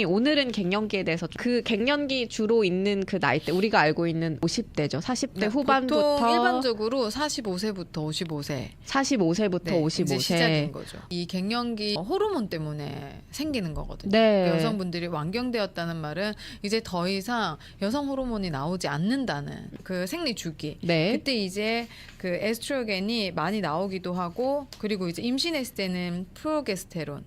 오늘은 갱년기에 대해서 그 갱년기 주로 있는 그 나이대 우리가 알고 있는 50대죠. 40대 후반부터 보통 일반적으로 45세부터 55세 45세부터 네, 55세 이제 시작인 거죠. 이 갱년기 호르몬 때문에 생기는 거거든요. 네. 그러니까 여성분들이 완경되었다는 말은 이제 더 이상 여성 호르몬이 나오지 않는다는 그 생리 주기. 네. 그때 이제 그 에스트로겐이 많이 나오기도 하고 그리고 이제 임신했을 때는 프로게스테론.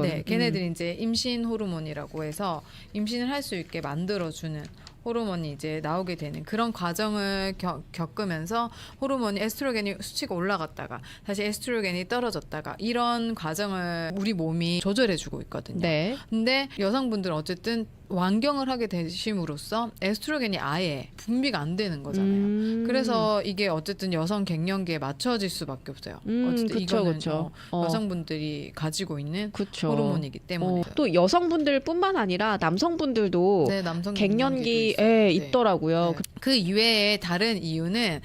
네, 걔네들이 이제 임신 호르몬이라고 해서 임신을 할 수 있게 만들어주는 호르몬이 이제 나오게 되는 그런 과정을 겪으면서 호르몬이 에스트로겐이 수치가 올라갔다가 다시 에스트로겐이 떨어졌다가 이런 과정을 우리 몸이 조절해주고 있거든요. 네. 근데 여성분들은 어쨌든 완경을 하게 되심으로써 에스트로겐이 아예 분비가 안 되는 거잖아요. 그래서 이게 어쨌든 여성 갱년기에 맞춰질 수밖에 없어요. 어쨌든 그쵸, 이거는 그쵸. 여성분들이 가지고 있는 그쵸. 호르몬이기 때문에 또 여성분들뿐만 아니라 남성분들도 네, 남성 갱년기에 있더라고요. 네. 그 이외에 다른 이유는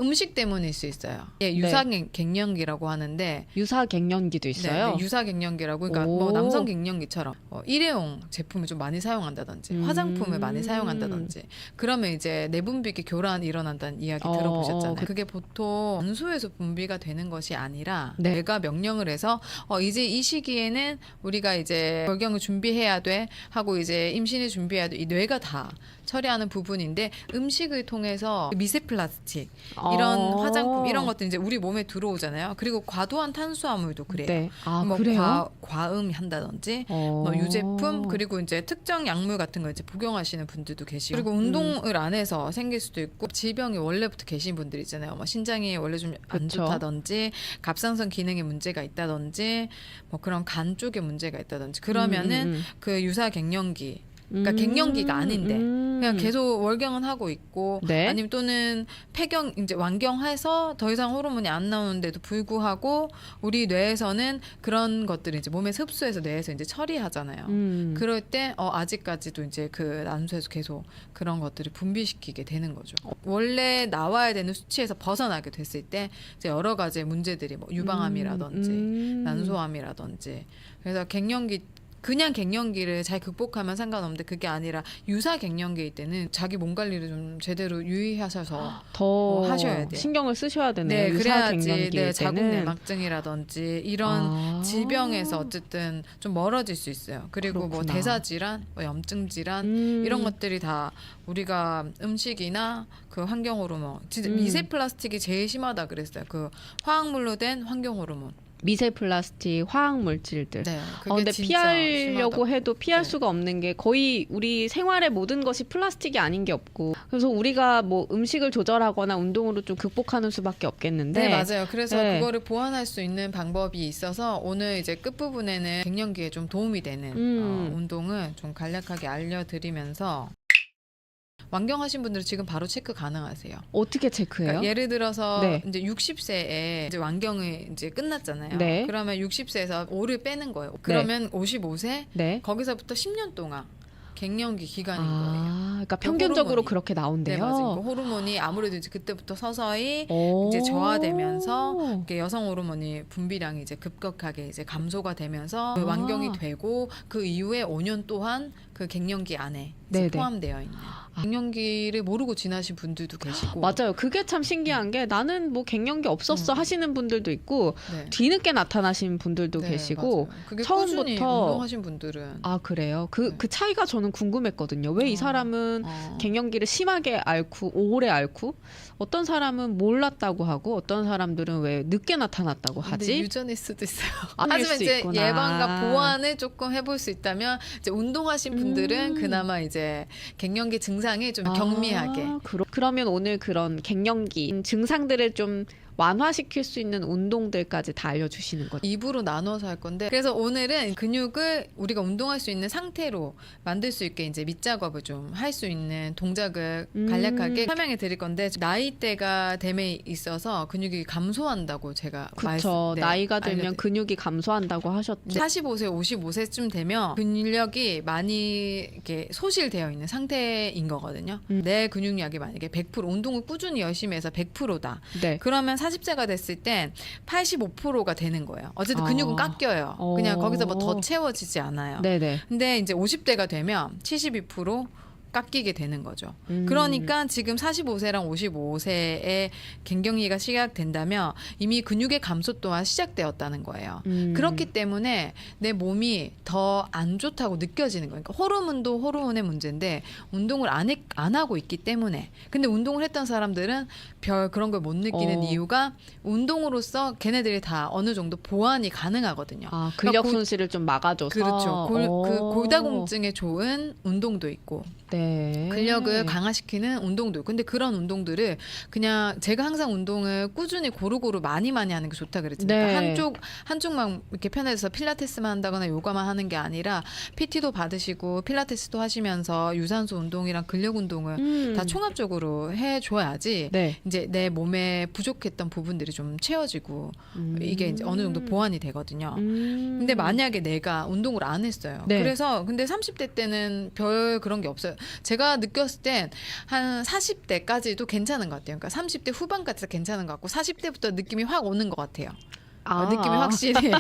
음식 때문일 수 있어요. 예, 유사 갱년기라고 하는데 유사 갱년기도 있어요. 네, 유사 갱년기라고 그러니까 뭐 남성 갱년기처럼 일회용 제품을 좀 많이 사용한다든지 화장품을 많이 사용한다든지 그러면 이제 내분비계 교란 일어난다는 이야기 들어보셨잖아요. 그게 보통 원소에서 분비가 되는 것이 아니라 네. 뇌가 명령을 해서 이제 이 시기에는 우리가 이제 결경을 준비해야 돼 하고 이제 임신을 준비해야 돼. 이 뇌가 다 처리하는 부분인데 음식을 통해서 미세 플라스틱 이런 화장품 이런 것들 이제 우리 몸에 들어오잖아요. 그리고 과도한 탄수화물도 그래요. 네. 아, 뭐 그래요? 과음한다든지 뭐 유제품 그리고 이제 특정 약물 같은 거 이제 복용하시는 분들도 계시고 그리고 운동을 안 해서 생길 수도 있고 질병이 원래부터 계신 분들 있잖아요. 뭐 신장이 원래 좀 안 좋다든지 갑상선 기능에 문제가 있다든지 뭐 그런 간 쪽에 문제가 있다든지 그러면은 그 유사 갱년기 그러니까 갱년기가 아닌데 그냥 계속 월경은 하고 있고 네. 아니면 또는 폐경 이제 완경해서 더 이상 호르몬이 안 나오는데도 불구하고 우리 뇌에서는 그런 것들을 이제 몸에서 흡수해서 뇌에서 이제 처리하잖아요. 그럴 때 아직까지도 이제 그 난소에서 계속 그런 것들을 분비시키게 되는 거죠. 원래 나와야 되는 수치에서 벗어나게 됐을 때 이제 여러 가지 문제들이 뭐 유방암이라든지 난소암이라든지 그래서 그냥 갱년기를 잘 극복하면 상관없는데 그게 아니라 유사 갱년기일 때는 자기 몸 관리를 좀 제대로 유의하셔서 더 하셔야 돼요. 신경을 쓰셔야 되네요. 네, 유사 그래야지 갱년기일 자궁 때는. 내막증이라든지 이런 질병에서 어쨌든 좀 멀어질 수 있어요. 그리고 뭐 그렇구나. 대사 질환, 뭐 염증 질환 이런 것들이 다 우리가 음식이나 그 환경 호르몬, 진짜 미세 플라스틱이 제일 심하다 그랬어요. 그 화학물로 된 환경 호르몬. 미세 플라스틱, 화학 물질들. 네, 근데 진짜 피하려고 심하다고. 해도 피할 네. 수가 없는 게 거의 우리 생활의 모든 것이 플라스틱이 아닌 게 없고 그래서 우리가 뭐 음식을 조절하거나 운동으로 좀 극복하는 수밖에 없겠는데 네, 맞아요. 그래서 네. 그거를 보완할 수 있는 방법이 있어서 오늘 이제 끝부분에는 갱년기에 좀 도움이 되는 운동을 좀 간략하게 알려드리면서 완경하신 분들은 지금 바로 체크 가능하세요. 어떻게 체크해요? 그러니까 예를 들어서 네. 이제 60세에 이제 완경이 이제 끝났잖아요. 네. 그러면 60세에서 5를 빼는 거예요. 그러면 55세 네. 거기서부터 10년 동안 갱년기 기간인 거예요. 그러니까 평균적으로 호르몬이. 그렇게 나온대요. 네, 맞아요. 그 호르몬이 아무래도 이제 그때부터 서서히 오. 이제 저하되면서 이렇게 여성 호르몬이 분비량이 이제 급격하게 이제 감소가 되면서 그 완경이 되고 그 이후에 5년 동안 그 갱년기 안에 이제 네네. 포함되어 있는 갱년기를 모르고 지나신 분들도 계시고 맞아요. 그게 참 신기한 게 나는 뭐 갱년기 없었어 하시는 분들도 있고 네. 뒤늦게 나타나신 분들도 네, 계시고 맞아요. 그게 처음부터 꾸준히 운동하신 분들은 아 그래요? 네. 그 차이가 저는 궁금했거든요. 왜 이 사람은 갱년기를 심하게 앓고 오래 앓고 어떤 사람은 몰랐다고 하고 어떤 사람들은 왜 늦게 나타났다고 근데 하지? 유전일 수도 있어요. 아닐 하지만 수 이제 있구나. 예방과 보완을 조금 해볼 수 있다면 이제 운동하신 분들은 그나마 이제 갱년기 증상이 좀 경미하게 그러면 오늘 그런 갱년기 증상들을 좀 완화시킬 수 있는 운동들까지 다 알려주시는 거죠. 입으로 나눠서 할 건데 그래서 오늘은 근육을 우리가 운동할 수 있는 상태로 만들 수 있게 이제 밑작업을 좀 할 수 있는 동작을 간략하게 설명해 드릴 건데 나이대가 됨에 있어서 근육이 감소한다고 제가 그렇죠. 나이가 들면 알려드릴게요. 근육이 감소한다고 하셨죠. 45세, 55세쯤 되면 근력이 많이 이렇게 소실되어 있는 상태인 거거든요. 내 근육량이 만약에 100% 운동을 꾸준히 열심히 해서 100%다. 네. 그러면 40세가 됐을 땐 85%가 되는 거예요. 어쨌든 근육은 아. 깎여요. 그냥 거기서 뭐 더 채워지지 않아요. 네네. 근데 이제 50대가 되면 72% 깎이게 되는 거죠. 그러니까 지금 45세랑 55세에 갱년기가 시작된다면 이미 근육의 감소 또한 시작되었다는 거예요. 그렇기 때문에 내 몸이 더 안 좋다고 느껴지는 거예요. 그러니까 호르몬도 호르몬의 문제인데 운동을 안 하고 있기 때문에. 근데 운동을 했던 사람들은 별 그런 걸 못 느끼는 이유가 운동으로서 걔네들이 다 어느 정도 보완이 가능하거든요. 아, 근력 손실을 좀 막아줘서. 그렇죠. 그 골다공증에 좋은 운동도 있고 네. 근력을 강화시키는 운동도 있고. 근데 그런 운동들을 그냥 제가 항상 운동을 꾸준히 고루고루 많이 하는 게 좋다 그랬잖아요. 네. 한쪽만 이렇게 편해서 필라테스만 한다거나 요가만 하는 게 아니라 PT도 받으시고 필라테스도 하시면서 유산소 운동이랑 근력 운동을 다 총합적으로 해줘야지 네. 이제 내 몸에 부족했던 부분들이 좀 채워지고 이게 이제 어느 정도 보완이 되거든요. 근데 만약에 내가 운동을 안 했어요. 네. 그래서 근데 30대 때는 별 그런 게 없어요. 제가 느꼈을 땐 한 40대까지도 괜찮은 것 같아요. 그러니까 30대 후반까지 괜찮은 것 같고 40대부터 느낌이 확 오는 것 같아요. 느낌이 확실히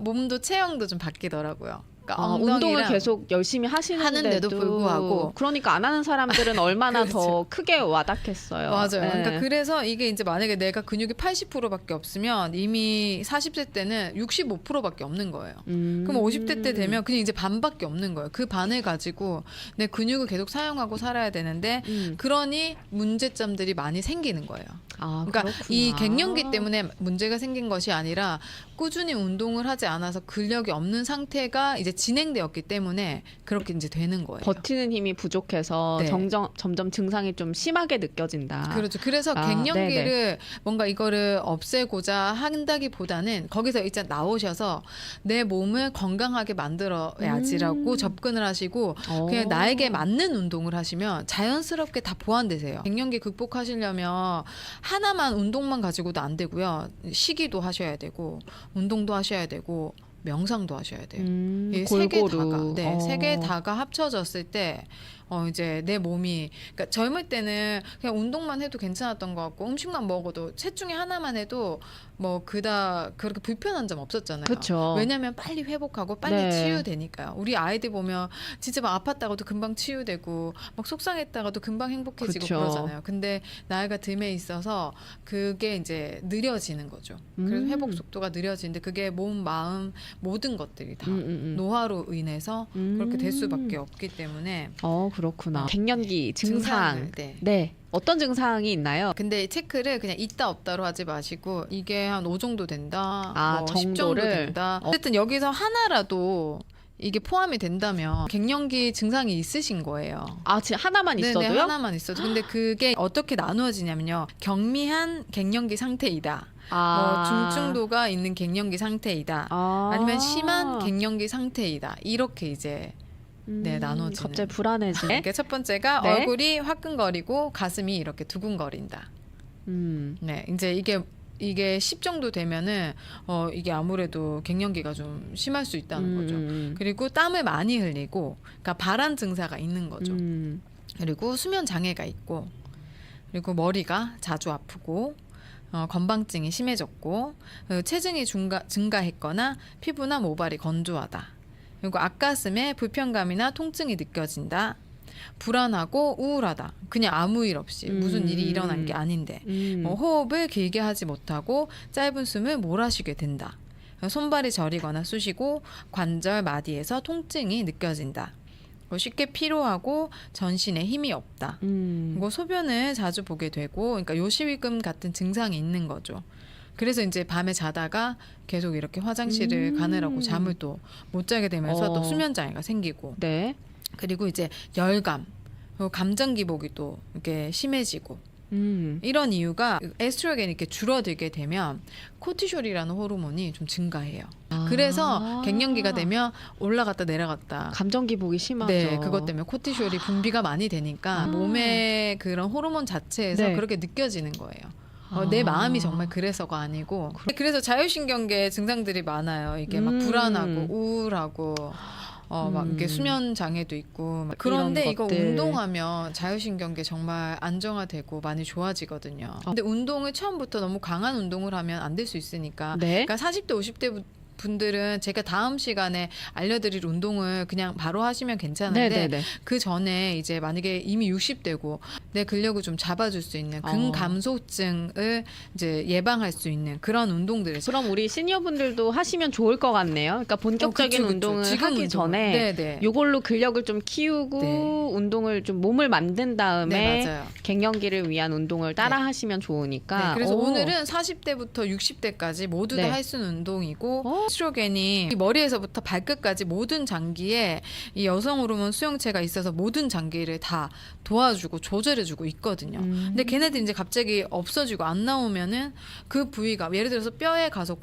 몸도 체형도 좀 바뀌더라고요. 그러니까 운동을 계속 열심히 하는데도 불구하고 그러니까 안 하는 사람들은 얼마나 그렇죠. 더 크게 와닿겠어요. 맞아요. 네. 그러니까 그래서 이게 이제 만약에 내가 근육이 80%밖에 없으면 이미 40세 때는 65%밖에 없는 거예요. 그럼 50대 때 되면 그냥 이제 반밖에 없는 거예요. 그 반을 가지고 내 근육을 계속 사용하고 살아야 되는데 그러니 문제점들이 많이 생기는 거예요. 그러니까 그렇구나. 이 갱년기 때문에 문제가 생긴 것이 아니라 꾸준히 운동을 하지 않아서 근력이 없는 상태가 이제 진행되었기 때문에 그렇게 이제 되는 거예요. 버티는 힘이 부족해서 네. 점점 증상이 좀 심하게 느껴진다. 그렇죠. 그래서 갱년기를 뭔가 이거를 없애고자 한다기보다는 거기서 일단 나오셔서 내 몸을 건강하게 만들어야지라고 접근을 하시고 그냥 나에게 맞는 운동을 하시면 자연스럽게 다 보완되세요. 갱년기 극복하시려면 하나만 운동만 가지고도 안 되고요. 식이도 하셔야 되고 운동도 하셔야 되고 명상도 하셔야 돼요. 이 세 개 다가, 세 개 다가 합쳐졌을 때 이제 내 몸이, 그러니까 젊을 때는 그냥 운동만 해도 괜찮았던 것 같고 음식만 먹어도 셋 중에 하나만 해도 뭐 그렇게 불편한 점 없었잖아요. 그쵸. 왜냐하면 빨리 회복하고 빨리 네. 치유되니까요. 우리 아이들 보면 진짜 막 아팠다가도 금방 치유되고 막 속상했다가도 금방 행복해지고 그쵸. 그러잖아요. 근데 나이가 듦에 있어서 그게 이제 느려지는 거죠. 그래서 회복 속도가 느려지는데 그게 몸, 마음 모든 것들이 다 노화로 인해서 그렇게 될 수밖에 없기 때문에. 그렇구나. 갱년기 증상. 네. 어떤 증상이 있나요? 근데 이 체크를 그냥 있다 없다로 하지 마시고 이게 한 5 정도 된다, 뭐 10 정도 정도를? 된다. 어쨌든 여기서 하나라도 이게 포함이 된다면 갱년기 증상이 있으신 거예요. 진짜 하나만 네네, 있어도요? 하나만 있어도. 근데 그게 어떻게 나누어지냐면요. 경미한 갱년기 상태이다. 뭐 중증도가 있는 갱년기 상태이다. 아니면 심한 갱년기 상태이다. 이렇게 이제 나눠지는. 갑자기 불안해지네. 그러니까 첫 번째가 네. 얼굴이 화끈거리고 가슴이 이렇게 두근거린다. 네, 이제 이게 10 정도 되면은 이게 아무래도 갱년기가 좀 심할 수 있다는 거죠. 그리고 땀을 많이 흘리고, 그러니까 발한 증사가 있는 거죠. 그리고 수면 장애가 있고, 그리고 머리가 자주 아프고, 건방증이 심해졌고, 체중이 증가했거나 피부나 모발이 건조하다. 그리고 앞가슴에 불편감이나 통증이 느껴진다. 불안하고 우울하다. 그냥 아무 일 없이 무슨 일이 일어난 게 아닌데 호흡을 길게 하지 못하고 짧은 숨을 몰아쉬게 된다. 손발이 저리거나 쑤시고 관절 마디에서 통증이 느껴진다. 쉽게 피로하고 전신에 힘이 없다. 그리고 소변을 자주 보게 되고, 그러니까 요실금 같은 증상이 있는 거죠. 그래서 이제 밤에 자다가 계속 이렇게 화장실을 가느라고 잠을 또 못 자게 되면서 또 수면 장애가 생기고, 네. 그리고 이제 열감, 그리고 감정 기복이 또 이렇게 심해지고, 이런 이유가 에스트로겐이 이렇게 줄어들게 되면 코티솔이라는 호르몬이 좀 증가해요. 그래서 갱년기가 되면 올라갔다 내려갔다. 감정 기복이 심하죠. 네, 그것 때문에 코티솔이 분비가 많이 되니까 몸의 그런 호르몬 자체에서 네. 그렇게 느껴지는 거예요. 내 마음이 정말 그래서가 아니고. 그래서 자율신경계 증상들이 많아요. 이게 막 불안하고 우울하고 막 이게 수면 장애도 있고 그런데 이런 이거 것들. 운동하면 자율신경계 정말 안정화되고 많이 좋아지거든요. 근데 운동을 처음부터 너무 강한 운동을 하면 안 될 수 있으니까 네. 그러니까 40대 50대 분들은 제가 다음 시간에 알려드릴 운동을 그냥 바로 하시면 괜찮은데 네네네. 그 전에 이제 만약에 이미 60대고 내 근력을 좀 잡아줄 수 있는 근감소증을 이제 예방할 수 있는 그런 운동들을 그럼 우리 시니어분들도 하시면 좋을 것 같네요. 그러니까 본격적인 그쵸. 운동을 지금 하기 운동을. 전에 네네. 요걸로 근력을 좀 키우고 네. 운동을 좀 몸을 만든 다음에 네, 맞아요. 갱년기를 위한 운동을 따라 하시면 좋으니까. 네, 그래서 오. 오늘은 40대부터 60대까지 모두 네. 다 할 수 있는 운동이고 에스트로겐이 머리에서부터 발끝까지 모든 장기에 이 여성 호르몬 수용체가 있어서 모든 장기를 다 도와주고 조절해주고 있거든요. 근데 걔네들이 이제 갑자기 없어지고 안 나오면은 그 부위가 예를 들어서 뼈에 가서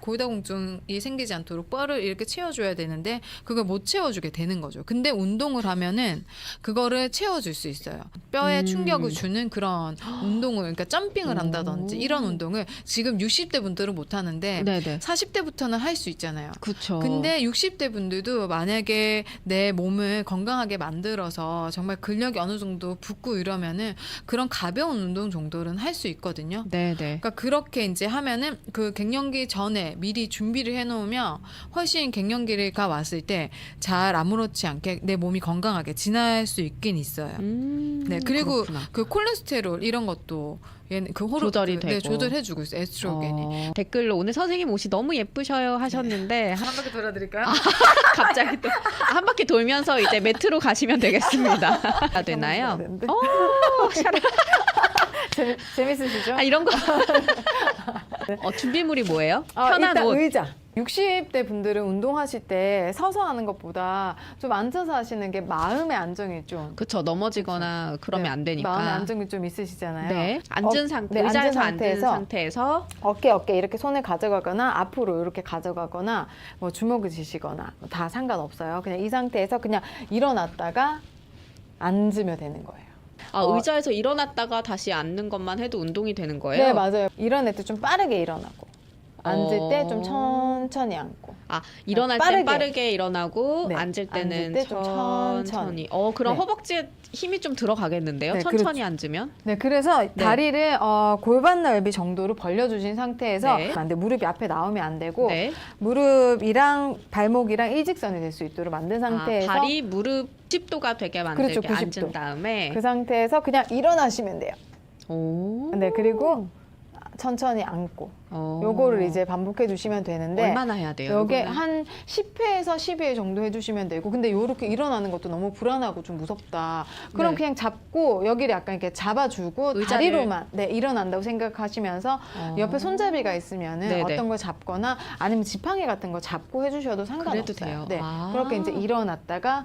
고이다공증이 생기지 않도록 뼈를 이렇게 채워줘야 되는데 그걸 못 채워주게 되는 거죠. 근데 운동을 하면은 그거를 채워줄 수 있어요. 뼈에 충격을 주는 그런 운동을 그러니까 점핑을 한다든지 이런 운동을 지금 60대 분들은 못 하는데 네네. 40대부터는 할 수 있잖아요. 그렇죠. 근데 60대 분들도 만약에 내 몸을 건강하게 만들어서 정말 근력이 어느 정도 붙고 이러면은 그런 가벼운 운동 정도는 할 수 있거든요. 네네. 그러니까 그렇게 이제 하면은 그 갱년기 전에 미리 준비를 해놓으면 훨씬 갱년기가 왔을 때 잘 아무렇지 않게 내 몸이 건강하게 지날 수 있긴 있어요. 네, 그리고 그렇구나. 그 콜레스테롤 이런 것도 얘는 그 조절이 네, 되고. 조절해주고 있어요. 에스트로겐이. 댓글로 오늘 선생님 옷이 너무 예쁘셔요 하셨는데 한 바퀴 돌아드릴까요? 갑자기 또 한 바퀴 돌면서 이제 매트로 가시면 되겠습니다. 되나요? 샤라. 재밌으시죠? 이런 거. 준비물이 뭐예요? 편한 일단 옷. 의자. 60대 분들은 운동하실 때 서서 하는 것보다 좀 앉아서 하시는 게 마음의 안정이 좀 그쵸. 넘어지거나 그러면 네, 안 되니까. 마음의 안정이 좀 있으시잖아요. 네. 앉은 상태, 네, 의자에서 앉은 앉은 상태에서 어깨 이렇게 손을 가져가거나 앞으로 이렇게 가져가거나 뭐 주먹을 쥐시거나 다 상관없어요. 그냥 이 상태에서 그냥 일어났다가 앉으면 되는 거예요. 의자에서 일어났다가 다시 앉는 것만 해도 운동이 되는 거예요? 네, 맞아요. 일어날 때 좀 빠르게 일어나고 앉을 때 좀 천천히 앉고. 일어날 땐 빠르게 일어나고 네, 앉을 때는 앉을 때좀 천천히. 그럼 네. 허벅지에 힘이 좀 들어가겠는데요? 네, 천천히 앉으면? 네, 그래서 다리를 골반 넓이 정도로 벌려주신 상태에서 네. 안 돼. 무릎이 앞에 나오면 안 되고 네. 무릎이랑 발목이랑 일직선이 될 수 있도록 만든 상태에서 다리, 무릎 90도가 되게 만들게 그렇죠, 90도. 앉은 다음에 그 상태에서 그냥 일어나시면 돼요. 오. 네, 그리고 천천히 앉고 요거를 이제 반복해 주시면 되는데 얼마나 해야 돼요? 요게 이거는? 한 10회에서 12회 정도 해주시면 되고 근데 요렇게 일어나는 것도 너무 불안하고 좀 무섭다. 그럼 네. 그냥 잡고 여기를 약간 이렇게 잡아주고 의자를- 다리로만 일어난다고 생각하시면서 옆에 손잡이가 있으면은 네네. 어떤 걸 잡거나 아니면 지팡이 같은 거 잡고 해주셔도 상관없어요. 그래도 돼요. 네, 아. 그렇게 이제 일어났다가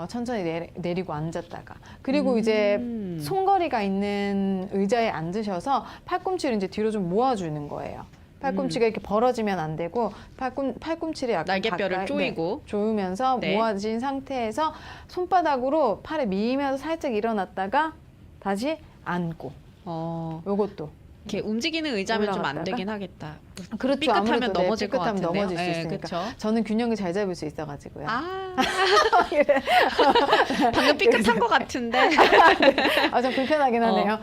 천천히 내리고 앉았다가 그리고 이제 손거리가 있는 의자에 앉으셔서 팔꿈치를 이제 뒤로 좀 모아주는 거예요. 팔꿈치가 이렇게 벌어지면 안 되고 팔꿈치를 약간 날개뼈를 가까이, 조이고. 조이면서 네. 모아진 상태에서 손바닥으로 팔을 밀면서 살짝 일어났다가 다시 앉고 요것도 이렇게 움직이는 의자면 좀 안 올라갔다가. 되긴 하겠다. 그렇죠. 삐끗하면 아무래도 네, 넘어질 것 삐끗하면 같은데요. 넘어질 수 네, 있으니까. 그쵸? 저는 균형을 잘 잡을 수 있어가지고요. 방금 삐끗한 것 같은데. 좀 불편하긴 하네요.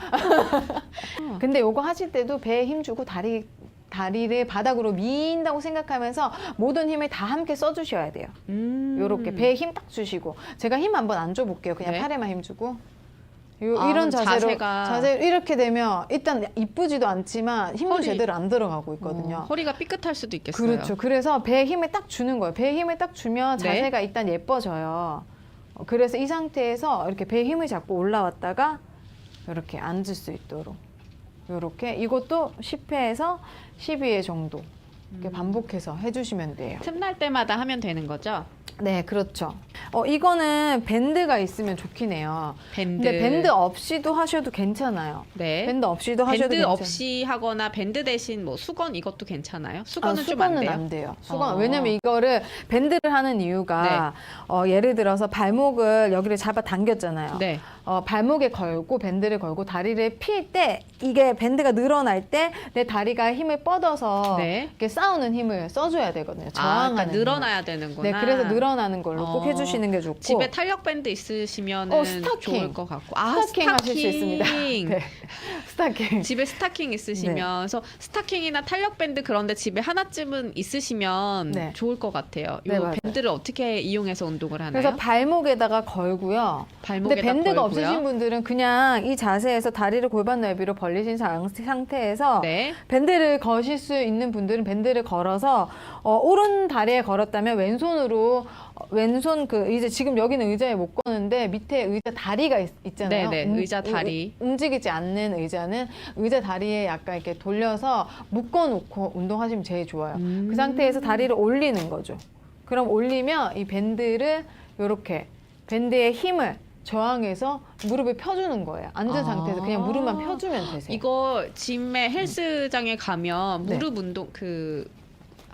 근데 요거 하실 때도 배에 힘 주고 다리를 바닥으로 민다고 생각하면서 모든 힘을 다 함께 써주셔야 돼요. 요렇게 배에 힘 딱 주시고 제가 힘 한번 안 줘볼게요. 그냥 네. 팔에만 힘 주고 이런 자세로 이렇게 되면 일단 이쁘지도 않지만 힘도 제대로 안 들어가고 있거든요. 허리가 삐끗할 수도 있겠어요. 그렇죠. 그래서 배에 힘을 딱 주는 거예요. 배에 힘을 딱 주면 네. 자세가 일단 예뻐져요. 그래서 이 상태에서 이렇게 배에 힘을 잡고 올라왔다가 이렇게 앉을 수 있도록 이렇게 이것도 10회에서 12회 정도 이렇게 반복해서 해주시면 돼요. 틈날 때마다 하면 되는 거죠? 네, 그렇죠. 이거는 밴드가 있으면 좋긴 해요. 밴드. 근데 밴드 없이도 하셔도 괜찮아요. 네. 밴드 없이도 하셔도 밴드 괜찮아요. 없이 하거나 밴드 대신 뭐 수건 이것도 괜찮아요? 수건은 좀 안 수건은 돼요? 안 돼요. 수건. 어. 왜냐면 이거를 밴드를 하는 이유가 예를 들어서 발목을 여기를 잡아 당겼잖아요. 네. 발목에 걸고 밴드를 걸고 다리를 필 때 이게 밴드가 늘어날 때 내 다리가 힘을 뻗어서 네. 이렇게 싸우는 힘을 써줘야 되거든요. 아, 저항하는 그러니까 늘어나야 되는구나. 네, 그래서 늘어나는 걸로 꼭 해주시는 게 좋고. 집에 탄력 밴드 있으시면 스타킹. 좋을 것 같고. 스타킹 하실 수 있습니다. 네, 스타킹. 집에 스타킹 있으시면 그래서 스타킹이나 탄력 밴드 그런데 집에 하나쯤은 있으시면 네. 좋을 것 같아요. 이 네, 맞아요. 밴드를 어떻게 이용해서 운동을 하나요? 그래서 발목에다가 걸고요. 발목에다 근데 밴드가 걸고요. 없으신 분들은 그냥 이 자세에서 다리를 골반 넓이로 벌리신 상태에서 네. 밴드를 거실 수 있는 분들은 밴드를 걸어서 오른 다리에 걸었다면 왼손으로 왼손 그 이제 지금 여기는 의자에 못 거는데 밑에 의자 다리가 있잖아요. 네네, 의자 다리. 움직이지 않는 의자는 의자 다리에 약간 이렇게 돌려서 묶어놓고 운동하시면 제일 좋아요. 그 상태에서 다리를 올리는 거죠. 그럼 올리면 이 밴드를 이렇게 밴드의 힘을 저항해서 무릎을 펴주는 거예요. 앉은 상태에서 그냥 무릎만 펴주면 되세요. 이거 짐에 헬스장에 가면 네. 무릎 운동 그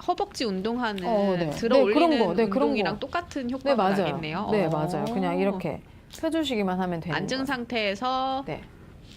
허벅지 운동하는 네. 들어 네, 올리는 그런 거. 네, 그런 운동이랑 거. 똑같은 네, 효과가 맞아요. 나겠네요. 네, 맞아요. 그냥 이렇게 펴주시기만 하면 되는 앉은 거예요. 상태에서 네,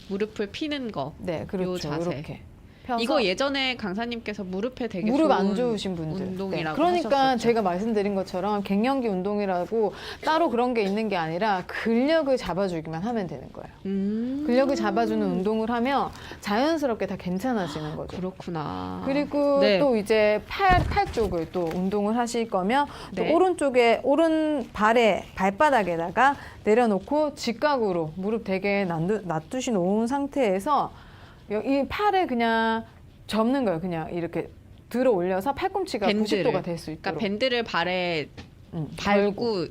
무릎을 피는 거. 네, 그렇죠. 자세. 이렇게 펴서 이거 예전에 강사님께서 무릎에 되게 무릎 좋은 안 좋으신 분들. 운동이라고 그러니까 하셨었죠. 제가 말씀드린 것처럼 갱년기 운동이라고 따로 그런 게 있는 게 아니라 근력을 잡아주기만 하면 되는 거예요. 근력을 잡아주는 운동을 하면 자연스럽게 다 괜찮아지는 거죠. 그렇구나. 그리고 네. 또 이제 팔 쪽을 또 운동을 하실 거면 또 네. 오른쪽에 오른 발바닥에다가 내려놓고 직각으로 무릎 되게 놔두시 놓은 상태에서 이 팔을 그냥 접는 거예요. 그냥 이렇게 들어 올려서 팔꿈치가 밴드를. 90도가 될 수 그러니까 있도록. 밴드를 발에 달고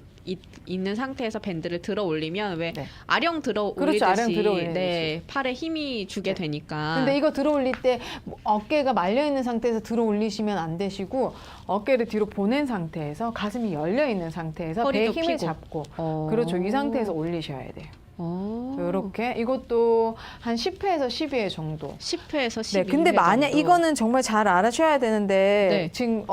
있는 상태에서 밴드를 들어 올리면 왜 네. 아령 들어 올리듯이 그렇죠, 아령 들어 올리듯이. 네, 팔에 힘이 주게 네. 되니까. 근데 이거 들어 올릴 때 어깨가 말려 있는 상태에서 들어 올리시면 안 되시고 어깨를 뒤로 보낸 상태에서 가슴이 열려 있는 상태에서 배에 허리도 힘을 펴고. 잡고 어. 그렇죠. 이 상태에서 올리셔야 돼요. 어. 이렇게 이것도 한 10회에서 12회 정도. 10회에서 12회 네, 근데 만약 정도. 이거는 정말 잘 알아셔야 되는데 네. 지금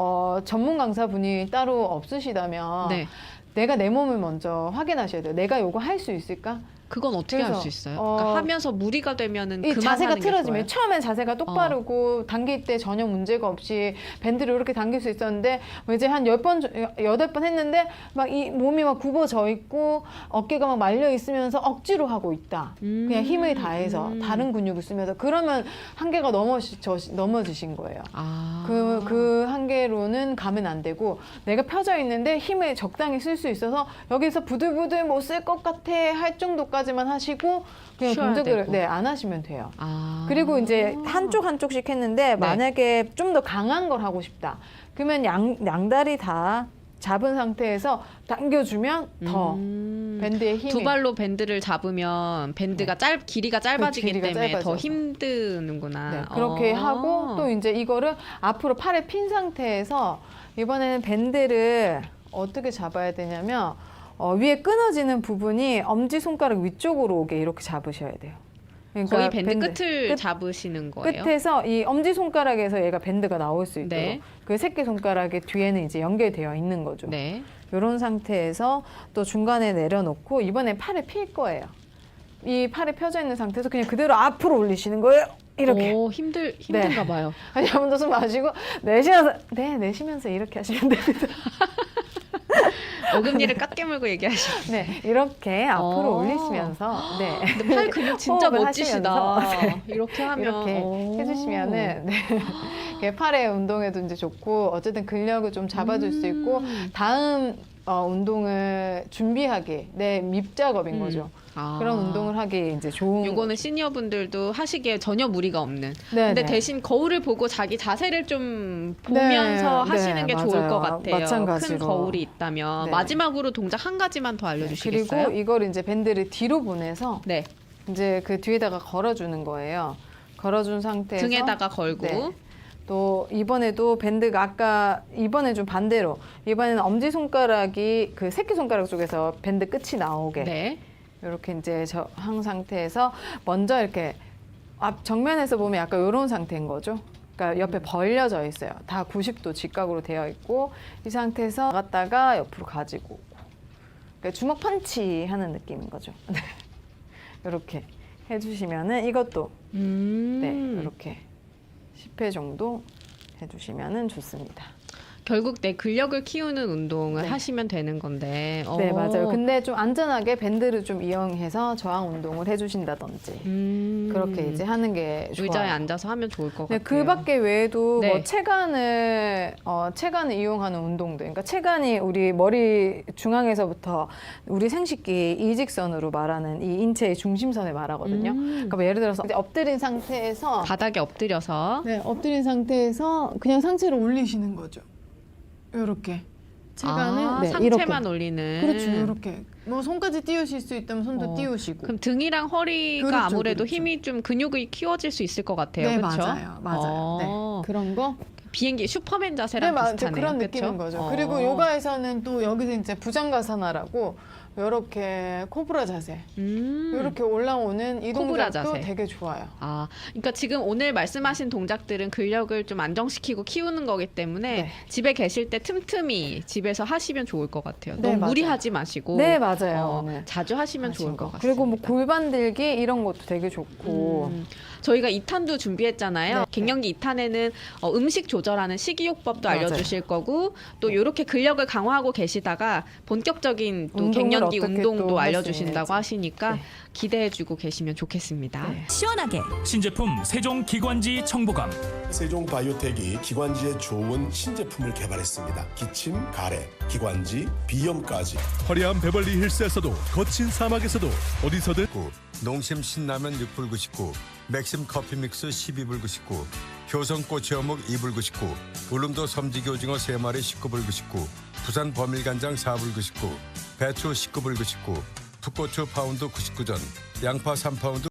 전문 강사분이 따로 없으시다면 네. 내가 내 몸을 먼저 확인하셔야 돼요. 내가 이거 할 수 있을까? 그건 어떻게 할 그래서, 수 있어요? 그러니까 하면서 무리가 되면은 이 그만 자세가 하는 게 틀어지면 좋아요? 처음엔 자세가 똑바르고 당길 때 전혀 문제가 없이 밴드를 이렇게 당길 수 있었는데 이제 한 10번, 8번 했는데 막 이 몸이 막 굽어져 있고 어깨가 막 말려 있으면서 억지로 하고 있다. 그냥 힘을 다해서 다른 근육을 쓰면서 그러면 한계가 넘어지신 거예요. 아. 그 한계로는 가면 안 되고 내가 펴져 있는데 힘을 적당히 쓸 수 있어서 여기서 부들부들 못 쓸 것 같아 할 정도까지만 하시고 그냥 쉬어야 동작을 되고. 안 하시면 돼요. 아. 그리고 이제 한쪽씩 했는데 만약에 좀 더 강한 걸 하고 싶다. 그러면 양다리 다 잡은 상태에서 당겨주면 더 밴드의 힘이 두 발로 밴드를 잡으면 밴드가 길이가 짧아지기 길이가 때문에 더 짧아져서. 힘드는구나. 네, 그렇게 어. 하고 또 이제 이거를 앞으로 팔에 핀 상태에서 이번에는 밴드를 어떻게 잡아야 되냐면 위에 끊어지는 부분이 엄지손가락 위쪽으로 오게 이렇게 잡으셔야 돼요. 그러니까 거의 밴드 끝을 잡으시는 거예요. 끝에서 이 엄지손가락에서 얘가 밴드가 나올 수 있도록 네. 그 새끼손가락의 뒤에는 이제 연결되어 있는 거죠. 네. 이런 상태에서 또 중간에 내려놓고 이번에 팔을 필 거예요. 이 팔이 펴져 있는 상태에서 그냥 그대로 앞으로 올리시는 거예요. 이렇게. 오, 힘든가 봐요. 한 번 더 숨 마시고 내쉬면서 이렇게 하시면 됩니다. 어금니를 깎게 물고 얘기하시고. 네, 이렇게 앞으로 어. 올리시면서 네. 근데 팔 근육 진짜 호흡을 멋지시다. 하시면서, 네. 이렇게 하면 이렇게 오. 해주시면은 네. 이게 팔의 운동에도 이제 좋고 어쨌든 근력을 좀 잡아줄 수 있고 다음 운동을 준비하기 내 밑작업인 거죠. 아. 그런 운동을 하기 이제 좋은. 요거는 시니어분들도 하시기에 전혀 무리가 없는. 네, 근데 네. 대신 거울을 보고 자기 자세를 좀 보면서 네, 하시는 게 좋을 맞아요. 것 같아요. 마찬가지로. 큰 거울이 있다면. 네. 마지막으로 동작 한 가지만 더 알려주시겠어요? 그리고 이걸 이제 밴드를 뒤로 보내서 네. 이제 그 뒤에다가 걸어주는 거예요. 걸어준 상태에서 등에다가 걸고. 네. 또 이번에도 밴드가 아까 이번에 좀 반대로 이번에는 엄지손가락이 그 새끼손가락 쪽에서 밴드 끝이 나오게 네. 이렇게 이제 한 상태에서 먼저 이렇게 앞 정면에서 보면 약간 이런 상태인 거죠. 그러니까 옆에 벌려져 있어요. 다 90도 직각으로 되어 있고 이 상태에서 나갔다가 옆으로 가지고 오고. 그러니까 주먹 펀치 하는 느낌인 거죠. 이렇게 해주시면은 이것도 네 이렇게 10회 정도 해주시면은 좋습니다. 결국 내 근력을 키우는 운동을 네. 하시면 되는 건데. 네 맞아요. 근데 좀 안전하게 밴드를 좀 이용해서 저항 운동을 해주신다든지 그렇게 이제 하는 게 좋아요. 의자에 앉아서 하면 좋을 것 네, 같아요. 그 밖에 외에도 네. 뭐 체간을 이용하는 운동들. 그러니까 체간이 우리 머리 중앙에서부터 우리 생식기 이직선으로 말하는 이 인체의 중심선을 말하거든요. 그러니까 뭐 예를 들어서 이제 엎드린 상태에서 바닥에 엎드려서 네, 엎드린 상태에서 그냥 상체를 올리시는 거죠. 이렇게 체간을 상체만 올리는. 그렇죠. 이렇게 뭐 손까지 띄우실 수 있다면 손도 띄우시고. 그럼 등이랑 허리가 그렇죠, 아무래도 그렇죠. 힘이 좀 근육이 키워질 수 있을 것 같아요. 네 그렇죠? 맞아요. 네, 그런 거. 비행기 슈퍼맨 자세랑 비슷하네요. 그런 그쵸? 느낌인 거죠. 그리고 요가에서는 또 여기서 이제 부장가사나라고 이렇게 코브라 자세 이렇게 올라오는 이 코브라 동작도 자세. 되게 좋아요. 아, 그러니까 지금 오늘 말씀하신 동작들은 근력을 좀 안정시키고 키우는 거기 때문에 네. 집에 계실 때 틈틈이 집에서 하시면 좋을 것 같아요. 네, 너무 맞아요. 무리하지 마시고 네 맞아요. 네. 자주 하시면 좋을 것 같습니다. 그리고 뭐 골반 들기 이런 것도 되게 좋고. 저희가 2탄도 준비했잖아요. 네. 갱년기 2탄에는 음식 조절하는 식이요법도 맞아요. 알려주실 거고 또 이렇게 근력을 강화하고 계시다가 본격적인 또 운동을 갱년기 어떻게 운동도 또 알려주신다고 할수 하시니까 네. 기대해주고 계시면 좋겠습니다. 네. 시원하게 신제품 세종 기관지 청보감. 세종 바이오텍이 기관지에 좋은 신제품을 개발했습니다. 기침, 가래, 기관지, 비염까지. 화려한 베벌리 힐스에서도 거친 사막에서도 어디서든 농심 신라면 6불 99, 맥심 커피 믹스 12불 99, 효성 꼬치 어묵 2불 99, 울릉도 섬지기 오징어 3마리 19불 99, 부산 버밀간장 4불 99, 배추 19불 99, 풋고추 파운드 99전, 양파 3파운드